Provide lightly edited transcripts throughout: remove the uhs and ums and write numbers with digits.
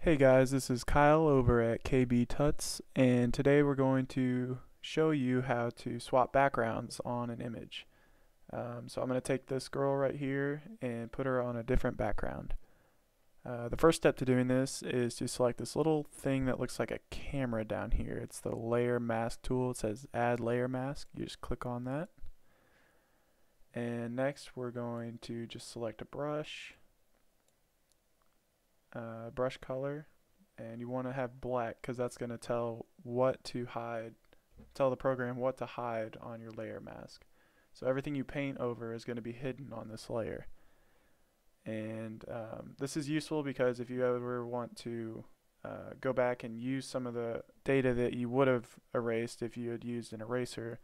Hey guys, this is Kyle over at KB Tuts, and today we're going to show you how to swap backgrounds on an image. So I'm going to take this girl right here and put her on a different background. The first step to doing this is to select this little thing that looks like a camera down here. It's the layer mask tool. It says add layer mask. You just click on that. And next we're going to just select a brush, brush color, and you want to have black because that's going to tell the program what to hide on your layer mask. So everything you paint over is going to be hidden on this layer. And this is useful because if you ever want to go back and use some of the data that you would have erased if you had used an eraser,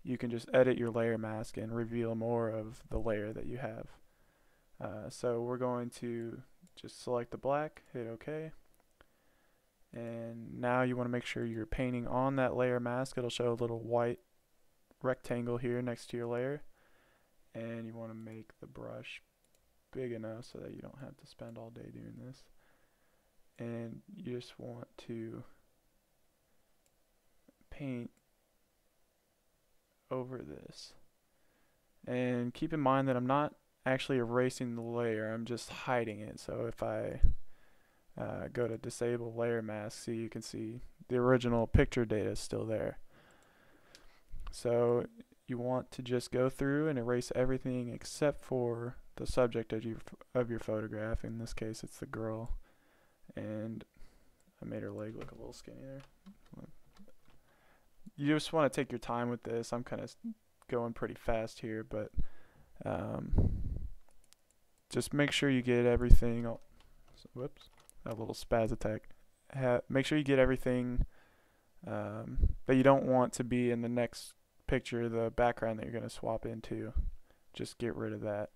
you can just edit your layer mask and reveal more of the layer that you have. So we're going to just select the black, hit OK, and now you want to make sure you're painting on that layer mask. It'll show a little white rectangle here next to your layer, and you want to make the brush big enough so that you don't have to spend all day doing this. And you just want to paint over this. And keep in mind that I'm not actually erasing the layer, I'm just hiding it. So if I go to disable layer mask, see, you can see the original picture data is still there. So you want to just go through and erase everything except for the subject of your photograph. In this case it's the girl, and I made her leg look a little skinny there. You just want to take your time with this. I'm kind of going pretty fast here, but just make sure you get everything. Whoops, a little spaz attack. Make sure you get everything that you don't want to be in the next picture, the background that you're going to swap into. Just get rid of that.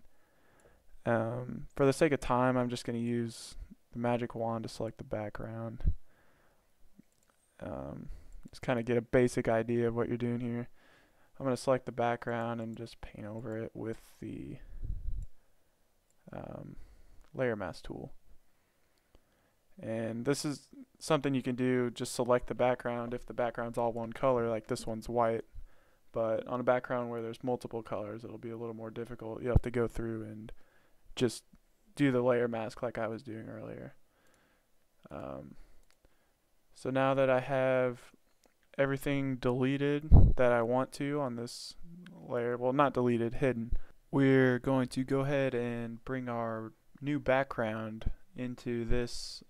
For the sake of time, I'm just going to use the magic wand to select the background. Just kind of get a basic idea of what you're doing here. I'm going to select the background and just paint over it with the layer mask tool. And this is something you can do, just select the background if the background's all one color, like this one's white. But on a background where there's multiple colors, it'll be a little more difficult. You have to go through and just do the layer mask like I was doing earlier. So now that I have everything deleted that I want to on this layer, well, not deleted, hidden, we're going to go ahead and bring our new background into this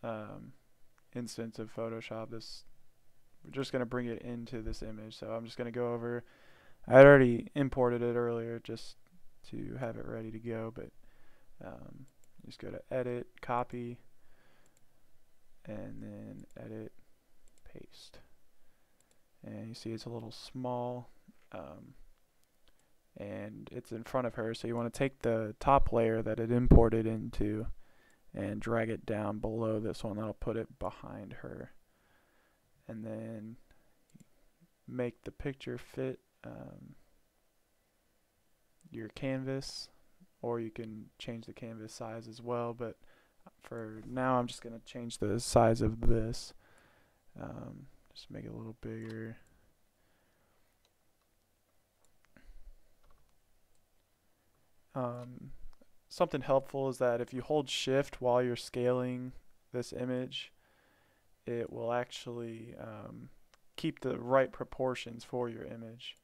instance of Photoshop. We're just going to bring it into this image. So I'm just going to go over, I had already imported it earlier just to have it ready to go, but just go to edit, copy, and then edit, paste. And you see it's a little small, and it's in front of her, so you want to take the top layer that it imported into and drag it down below this one. That'll put it behind her, and then make the picture fit your canvas, or you can change the canvas size as well, but for now I'm just going to change the size of this. Just make it a little bigger. Something helpful is that if you hold shift while you're scaling this image, it will actually keep the right proportions for your image,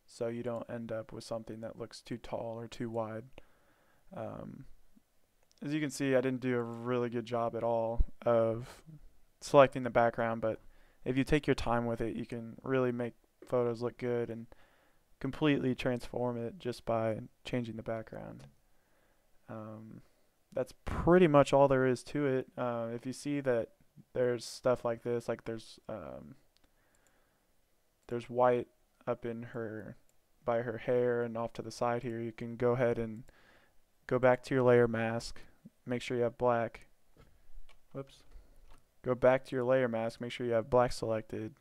so you don't end up with something that looks too tall or too wide. As you can see, I didn't do a really good job at all of selecting the background, but if you take your time with it, you can really make photos look good and completely transform it just by changing the background. That's pretty much all there is to it. If you see that there's stuff like this, like there's white up in her, by her hair and off to the side here, you can go ahead and go back to your layer mask, make sure you have black. Whoops. Go back to your layer mask, make sure you have black selected,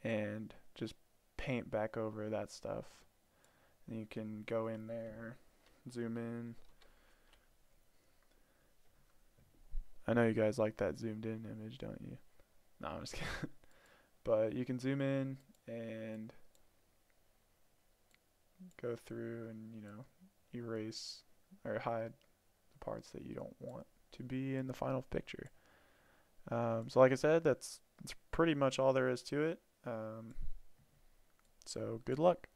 and just paint back over that stuff. And you can go in there, zoom in. I know you guys like that zoomed in image, don't you? No, I'm just kidding. But you can zoom in and go through and, erase or hide the parts that you don't want to be in the final picture. So like I said, that's pretty much all there is to it. So good luck.